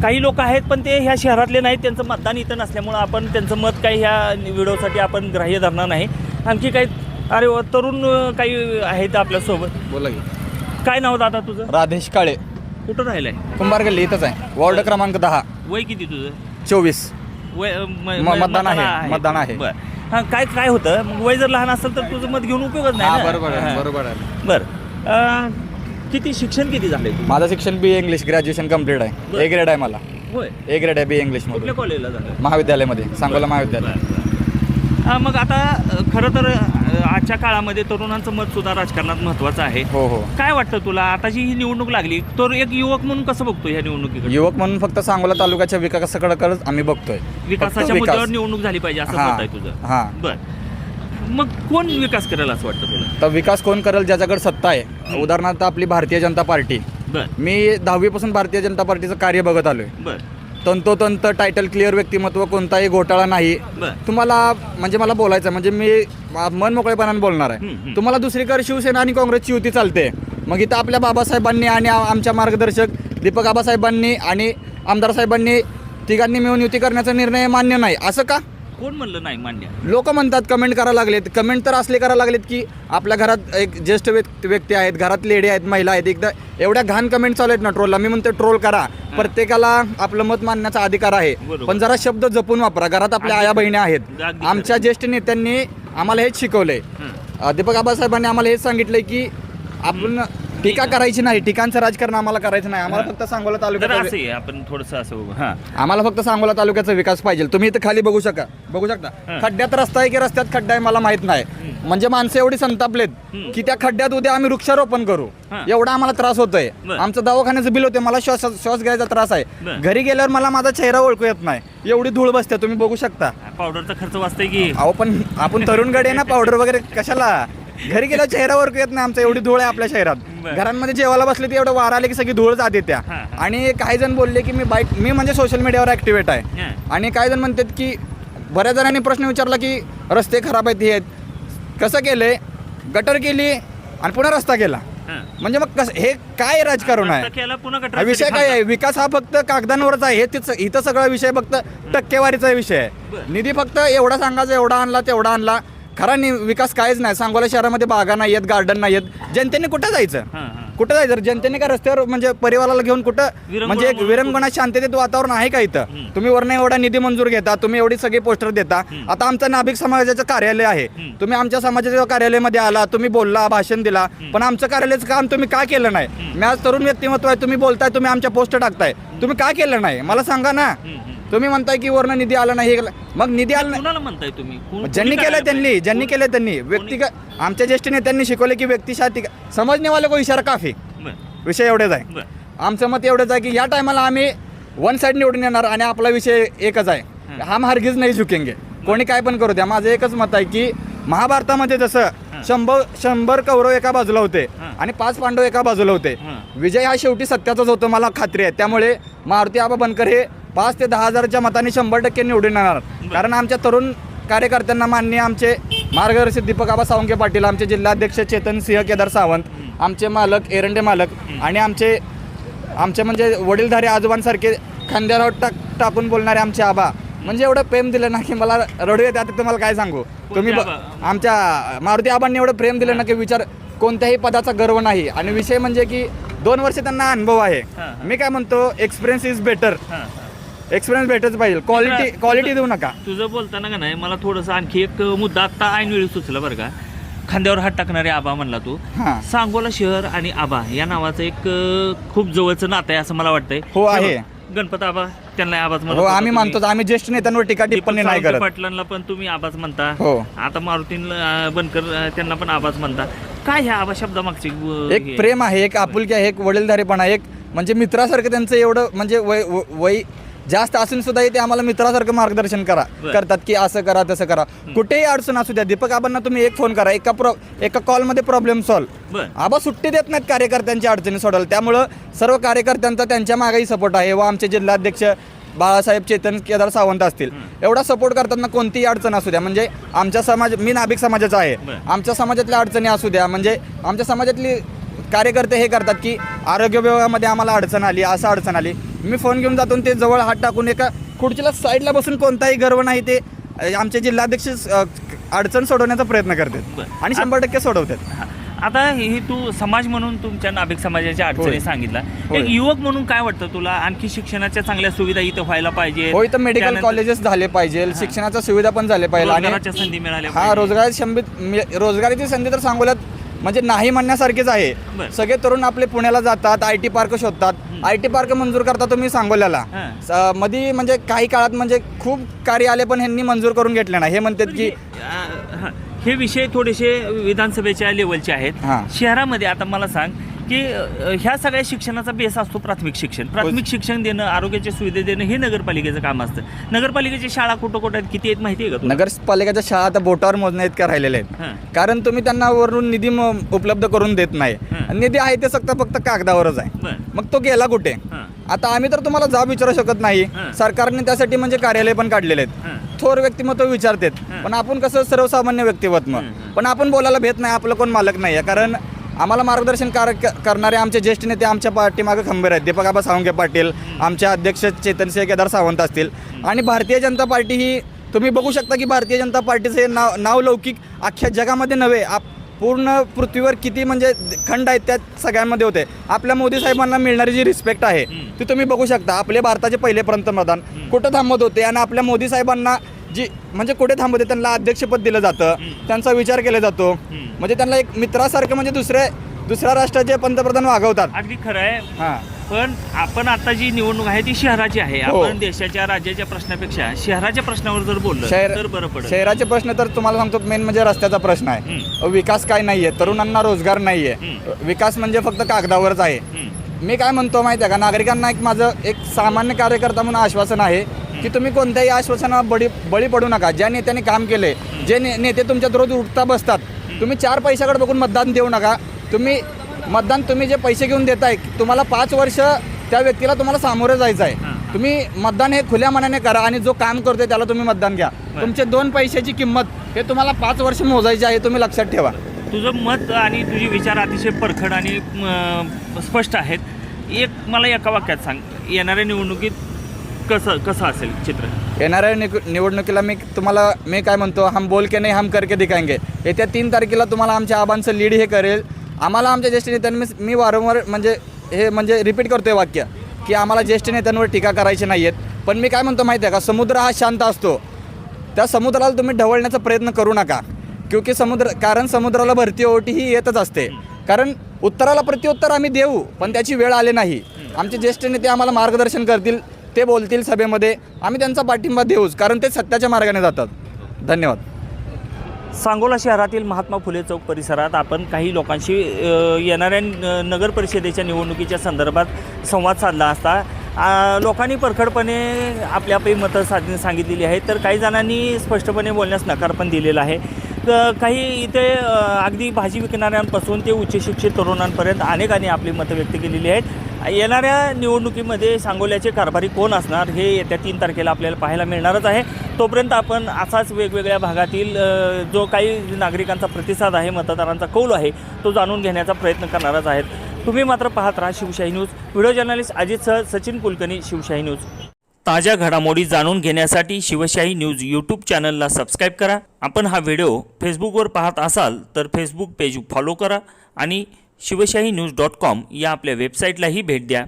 काही लोक आहेत पण ते ह्या शहरातले नाहीत, त्यांचं मतदान इथं नसल्यामुळं आपण त्यांचं मत काही ह्या व्हिडिओसाठी आपण ग्राह्य धरणार नाही. आणखी काही अरे तरुण काही आहेत आपल्यासोबत. बोला की. काय नाव दादा तुझं? राधेश काळे, कुठं राहिलं आहे? कुंभार गल्ली इथंच आहे, वॉर्ड क्रमांक 10. वय किती तुझं? 24. वय मतदान आहे. बरं. हां, काय होतं मग, वय जर लहान असेल तर तुझं मत घेऊन उपयोगच नाही ना. बरोबर आहे, हां. बरोबर आहे. बरं. किती शिक्षण किती झालंय तुझं? माझं शिक्षण बी इंग्लिश ग्रॅज्युएशन कम्प्लीट आहे. बरं. ए ग्रेड आहे मला. होय. ए ग्रेड आहे बी इंग्लिश कुठल्या मध्ये, कॉलेजला झालं? महाविद्यालयामध्ये, सांगोला महाविद्यालय. मग आता खरं तर आजच्या काळामध्ये तरुणांचं मत सुद्धा राजकारणात महत्त्वाचं आहे. हो हो. काय वाटतं तुला, आता जी ही निवडणूक लागली तर एक युवक म्हणून कसं बघतो ह्या निवडणुकीकडे? युवक म्हणून फक्त सांगोला तालुक्याच्या विकासाकडे आम्ही बघतोय. विकासाच्या फक्त मुद्द्यावर विकास. निवडणूक झाली पाहिजे असं हां, मत आहे तुझं? हां. बरं. मग कोण विकास करेल असं वाटतं तुला? तर विकास कोण करेल? ज्याच्याकडे सत्ता आहे. उदाहरणार्थ आपली भारतीय जनता पार्टी. बरं. मी 10वी पासून भारतीय जनता पार्टीचं कार्य बघत आलोय. बरं. तंतोतंत टायटल क्लिअर व्यक्तिमत्व, कोणताही घोटाळा नाही. बरं. तुम्हाला म्हणजे मला बोलायचं म्हणजे मी मन मोकळेपणाने बोलणार आहे. तुम्हाला दुसरीकडे शिवसेना आणि काँग्रेसची युती चालते, मग इथं आपल्या बाबासाहेबांनी आणि आमच्या मार्गदर्शक दीपक आबासाहेबांनी आणि आमदार साहेबांनी तिघांनी मिळून युती करण्याचा निर्णय मान्य नाही असं का? कोण म्हणलं नाही मान्य? लोक म्हणतात, कमेंट करायला लागलेत. कमेंट तर असले करायला लागलेत की आपल्या घरात एक ज्येष्ठ व्यक्ती आहेत, घरात लेडी आहेत, महिला आहेत, एकदा एवढ्या घाण कमेंट चालू आहेत ना ट्रोलला. मी म्हणतो ट्रोल करा, प्रत्येकाला आपलं मत मांडण्याचा अधिकार आहे, बरोबर. पण जरा शब्द जपून वापरा. घरात आपल्या आया बहिणी आहेत. अगदी आमच्या ज्येष्ठ नेत्यांनी आम्हाला हेच शिकवलंय. दीपक आबासाहेबांनी आम्हाला हेच सांगितलंय की आपण टीका करायची नाही, टीकांचं राजकारण आम्हाला करायचं नाही. आम्हाला फक्त सांगोला तर तालुक्याचा असं आहे, आपण थोडंसं असं हां आम्हाला फक्त सांगोला तालुक्याचा विकास पाहिजे. तुम्ही इथं खाली बघू शकता खड्ड्यात रस्ता आहे की रस्त्यात खड्डा आहे मला माहित नाही. म्हणजे माणसं एवढी संतापलेत की त्या खड्ड्यात उद्या आम्ही वृक्षारोपण करू, एवढा आम्हाला त्रास होतोय. आमचं दवाखान्याचं बिल होते, मला श्वास घ्यायचा त्रास आहे. घरी गेल्यावर मला माझा चेहरा ओळखू येत नाही, एवढी धूळ बसते. तुम्ही बघू शकता. पावडरचा खर्च वाचतंय की? अहो पण आपण तरुण गडे ना, पावडर वगैरे कशाला? घरी गेल्यावर चेहरा ओळखू येत नाही आमचा, एवढी धूळ आहे आपल्या शहरात. घरांमध्ये जेवायला बसले की एवढं वारा आले की सगळी धूळ जाते त्या. आणि काही जण बोलले की मी म्हणजे सोशल मीडियावर ऍक्टिव्हेट आहे. आणि काही जण म्हणतात की बऱ्याच जणांनी प्रश्न विचारला की रस्ते खराब आहेत, हे आहेत. कसं केलंय? गटर केली आणि पुन्हा रस्ता केला. म्हणजे मग कसं, हे काय राजकारण आहे? हा विषय काय आहे? विकास हा फक्त कागदांवरच आहे. हे इथं सगळा विषय फक्त टक्केवारीचा विषय आहे. निधी फक्त एवढा सांगायचा, एवढा आणला तेवढा आणला. खरा विकास काहीच नाही. सांगोला शहरामध्ये बागा नाही आहेत, गार्डन नाही आहेत. जनतेने कुठं जायचं? कुठं जायचं? जनतेने का रस्त्यावर म्हणजे परिवाराला घेऊन कुठं म्हणजे एक विरंगुळा शांततेत वातावरण आहे का इथं? तुम्ही वरनं एवढा निधी मंजूर घेता, तुम्ही एवढी सगळी पोस्टर देता. आता आमचं नाभिक समाजाचं कार्यालय आहे, तुम्ही आमच्या समाजाच्या कार्यालयामध्ये आला, तुम्ही बोलला, भाषण दिला, पण आमचं कार्यालयाचं काम तुम्ही का केलं नाही? मी आज तरुण व्यक्तिमत्व आहे, तुम्ही बोलताय, तुम्ही आमच्या पोस्ट टाकताय, तुम्ही का केलं नाही मला सांगा ना. तुम्ही म्हणताय की वरनं निधी आला नाही, मग निधी आला नाही म्हणताय तुम्ही? ज्यांनी केलं त्यांनी व्यक्तिगत आमच्या ज्येष्ठ नेत्यांनी शिकवले की व्यक्तिशाती समजणे वाले को इशारा काफी. विषय एवढेच आहे. आमचं मत एवढंच आहे की या टायमाला आम्ही वन साईड निवडून येणार आणि आपला विषय एकच आहे, हम हरगिज नाही झुकेंगे. कोणी काय पण करू द्या. माझं एकच मत आहे की महाभारतामध्ये जसं 100 कौरव एका बाजूला होते आणि 5 पांडव एका बाजूला होते, विजय हा शेवटी सत्याचाच होतो मला खात्री आहे. त्यामुळे मारुती आबा बनकर हे 5 ते 10 हजारच्या मताने 100% निवडून येणार. कारण आमच्या तरुण कार्यकर्त्यांना माननीय आमचे मार्गदर्शक दीपक आबा सावंगे पाटील, आमचे जिल्हाध्यक्ष चेतन सिंह केदार सावंत, आमचे मालक एरंडे मालक आणि आमचे म्हणजे वडीलधारी आजोबांसारखे खांद्यावर टाकून बोलणारे आमचे आबा, म्हणजे एवढं प्रेम दिलं ना की मला रडू येते. आता तुम्हाला काय सांगू, तुम्ही आमच्या मारुती आबांनी एवढं प्रेम दिलं ना की विचार कोणत्याही पदाचा गर्व नाही. आणि विषय म्हणजे की 2 वर्ष त्यांना अनुभव आहे. मी काय म्हणतो, एक्सपिरियन्स इज बेटर. एक्सपिरियन्स भेटच पाहिजे, क्वालिटी देऊ नका. तुझं बोलताना का नाही मला थोडंसं आणखी एक मुद्दा आत्ता ऐनवेळी सुचला बरं का. खांद्यावर हात टाकणारे आबा म्हणला तू. सांगोला शहर आणि आबा या नावाचं एक खूप जवळचं नातं आहे असं मला वाटतंय. हो आहे. गणपत आबा त्यांना आबाच म्हणतो. हो आम्ही मानतो. आम्ही ज्येष्ठ नेत्यांवर टीका टिप्पणी नाही करत. पाटलांना पण तुम्ही आबाच म्हणता. हो. आता मारुती बनकर त्यांना पण आबाच म्हणता. काय ह्या आबा शब्दामागची एक प्रेम आहे, एक आपुलकी आहे, एक वडीलधारीपणा, एक म्हणजे मित्रासारखं त्यांचं एवढं म्हणजे वय जास्त असून सुद्धा ते आम्हाला मित्रासारखं मार्गदर्शन करतात की असं करा तसं करा. कुठेही अडचण असू द्या, दीपक आबांना तुम्ही एक फोन करा, एका कॉलमध्ये प्रॉब्लेम सॉल्व्ह. आबा सुट्टी देत नाहीत कार्यकर्त्यांच्या अडचणी सोडवायला. त्यामुळं सर्व कार्यकर्त्यांचा त्यांच्या मागेही सपोर्ट आहे. व आमचे जिल्हाध्यक्ष बाळासाहेब चेतन केदार सावंत असतील, एवढा सपोर्ट करताना कोणतीही अडचण असू द्या. म्हणजे आमच्या समाज, मी नाभिक समाजाचा आहे, आमच्या समाजातल्या अडचणी असू द्या, म्हणजे आमच्या समाजातली कार्यकर्ते हे करतात की आरोग्य विभागामध्ये आम्हाला अडचण आली, असं अडचण आली, मी फोन घेऊन जातो आणि ते जवळ हात टाकून एका खुर्चीला साईडला बसून कोणताही गर्व नाही ते आमचे जिल्हाध्यक्ष अडचण सोडवण्याचा प्रयत्न करतात आणि 100% सोडवतात. आता ही तू समाज म्हणून तुमच्या नाभिक समाजाच्या अडचणी सांगितला, एक युवक म्हणून काय वाटतं तुला, आणखी शिक्षणाच्या चांगल्या सुविधा इथं व्हायला पाहिजे? होय, तर मेडिकल कॉलेजेस झाले पाहिजे, शिक्षणाच्या सुविधा पण झाले पाहिजे आणि संधी मिळाल्या. रोजगाराची संधी तर सांगोल्यात म्हणजे नाही म्हणण्यासारखीच आहे. सगळे तरुण आपले पुण्याला जातात, IT पार्क शोधतात. IT पार्क मंजूर करता तुम्ही सांगोल्याला मध्ये म्हणजे काही काळात म्हणजे खूप कार्य आले पण ह्यांनी मंजूर करून घेतले नाही. हे म्हणतात की हे विषय थोडेसे विधानसभेच्या लेवलचे आहेत. शहरामध्ये आता मला सांग की ह्या सगळ्या शिक्षणाचा बेस असतो प्राथमिक शिक्षण देणं, आरोग्याच्या सुविधा देणं हे नगरपालिकेचं काम असतं. नगरपालिकेच्या शाळा कुठं कुठं आहेत, किती आहेत माहिती आहे का? नगरपालिकेच्या शाळा आता बोटावर मोजण्या इतक्या राहिलेल्या आहेत, कारण तुम्ही त्यांना वरून निधी उपलब्ध करून देत नाही. निधी आहे ते फक्त कागदावरच आहे, मग तो गेला कुठे? आता आम्ही तर तुम्हाला जाब विचारू शकत नाही. सरकारने त्यासाठी म्हणजे कार्यालय पण काढलेले आहेत, थोर व्यक्तिमत्व विचारतात. पण आपण कसं सर्वसामान्य व्यक्तिमत्व, पण आपण बोलायला भेट नाही, आपलं कोण मालक नाही आहे. कारण आम्हाला मार्गदर्शन करणारे आमचे ज्येष्ठ नेते आमच्या पाठीमागे खंबीर आहेत. दीपक आबा सावंगे पाटील, आमचे अध्यक्ष चेतनसिंह केदार सावंत असतील, आणि भारतीय जनता पार्टी ही तुम्ही बघू शकता की भारतीय जनता पार्टीचं हे नाव लौकिक अख्ख्या जगामध्ये नव्हे, पूर्ण पृथ्वीवर किती म्हणजे खंड आहेत त्या सगळ्यांमध्ये होते. आपल्या मोदी साहेबांना मिळणारी जी रिस्पेक्ट आहे ती तुम्ही बघू शकता. आपले भारताचे पहिले पंतप्रधान कुठं थांबत होते आणि आपल्या मोदी साहेबांना जी म्हणजे कुठे थांबवते, त्यांना अध्यक्षपद दिलं जातं, त्यांचा विचार केला जातो. म्हणजे त्यांना एक मित्रासारखं म्हणजे दुसऱ्या राष्ट्राचे पंतप्रधान वागवतात. अगदी खरं आहे. पण आपण आता जी निवडणूक आहे ती शहराची आहे. आपण देशाच्या राज्याच्या प्रश्नापेक्षा शहराच्या प्रश्नावर जर बोललो तर बरं पडेल. शहराचे प्रश्न तर तुम्हाला सांगतो, मेन म्हणजे रस्त्याचा प्रश्न आहे. विकास काय नाहीये, तरुणांना रोजगार नाहीये, विकास म्हणजे फक्त कागदावरच आहे. मी काय म्हणतो माहिती आहे का, नागरिकांना माझं एक सामान्य कार्यकर्ता म्हणून आश्वासन आहे की तुम्ही कोणत्याही आश्वासनाला बळी पडू नका. ज्या नेत्याने काम केले, जे नेते तुमच्या रोज उठता बसतात, तुम्ही 4 पैशाकडे बघून मतदान देऊ नका. तुम्ही जे पैसे घेऊन देताय, तुम्हाला 5 वर्ष त्या व्यक्तीला तुम्हाला सामोरे जायचं आहे. तुम्ही मतदान हे खुल्या मनाने करा आणि जो काम करतोय त्याला तुम्ही मतदान घ्या. तुमचे 2 पैशाची किंमत हे तुम्हाला 5 वर्ष मोजायची आहे, तुम्ही लक्षात ठेवा. तुझं मत आणि तुझे विचार अतिशय परखड आणि स्पष्ट आहेत. मला एका वाक्यात सांग, येणाऱ्या निवडणुकीत कसं असेल चित्र? येणाऱ्या निवडणुकीला मी काय म्हणतो, हम बोल के नाही हम करके दिखाएंगे. येत्या 3 तारखेला तुम्हाला आमच्या आबांचं लीड हे करेल. आम्हाला आमच्या ज्येष्ठ नेत्यांनी, मी वारंवार म्हणजे रिपीट करतोय वाक्य की आम्हाला ज्येष्ठ नेत्यांवर टीका करायची नाही आहेत. पण मी काय म्हणतो माहिती आहे का, समुद्र हा शांत असतो, त्या समुद्राला तुम्ही ढवळण्याचा प्रयत्न करू नका. क्योंकि कारण समुद्राला भरती ओटी ही येतच असते. कारण उत्तराला प्रत्युत्तर आम्ही देऊ, पण त्याची वेळ आली नाही. आमचे ज्येष्ठ नेते आम्हाला मार्गदर्शन करतील, ते बोलतील सभेमध्ये, आम्ही त्यांचा पाठिंबा देऊच, कारण ते सत्याच्या मार्गाने जातात. धन्यवाद. सांगोला शहरातील महात्मा फुले चौक परिसरात आपण काही लोकांशी येणाऱ्या नगर परिषदेच्या निवडणुकीच्या संदर्भात संवाद साधला असता लोकांनी परखडपणे आपली मतं सांगितलेली आहेत, तर काही जणांनी स्पष्टपणे बोलण्यास नकार पण दिलेला आहे. काही इथे अगदी भाजी विकणाऱ्यांपासून ते उच्च शिक्षित तरुणांपर्यंत अनेकांनी आपली मतं व्यक्त केलेली आहेत. येणाऱ्या निवडणुकीमध्ये सांगोल्याचे कारभारी कोण असणार हे येत्या 3 तारखेला आपल्याला पाहायला मिळणारच आहे. तोपर्यंत आपण असाच वेगवेगळ्या भागातील जो काही नागरिकांचा प्रतिसाद आहे, मतदारांचा कौल आहे, तो जाणून घेण्याचा प्रयत्न करणारच आहेत. तुम्ही मात्र पाहत राहा शिवशाही न्यूज. व्हिडिओ जर्नलिस्ट अजितसह सचिन कुलकर्णी, शिवशाही न्यूज. ताज्या घडामोडी जाणून घेण्यासाठी शिवशाही न्यूज यूट्यूब चॅनलला सबस्क्राईब करा. आपण हा व्हिडिओ फेसबुकवर पाहत असाल तर फेसबुक पेज फॉलो करा आणि शिवशाही न्यूज.com या आपल्या वेबसाईटलाही भेट द्या.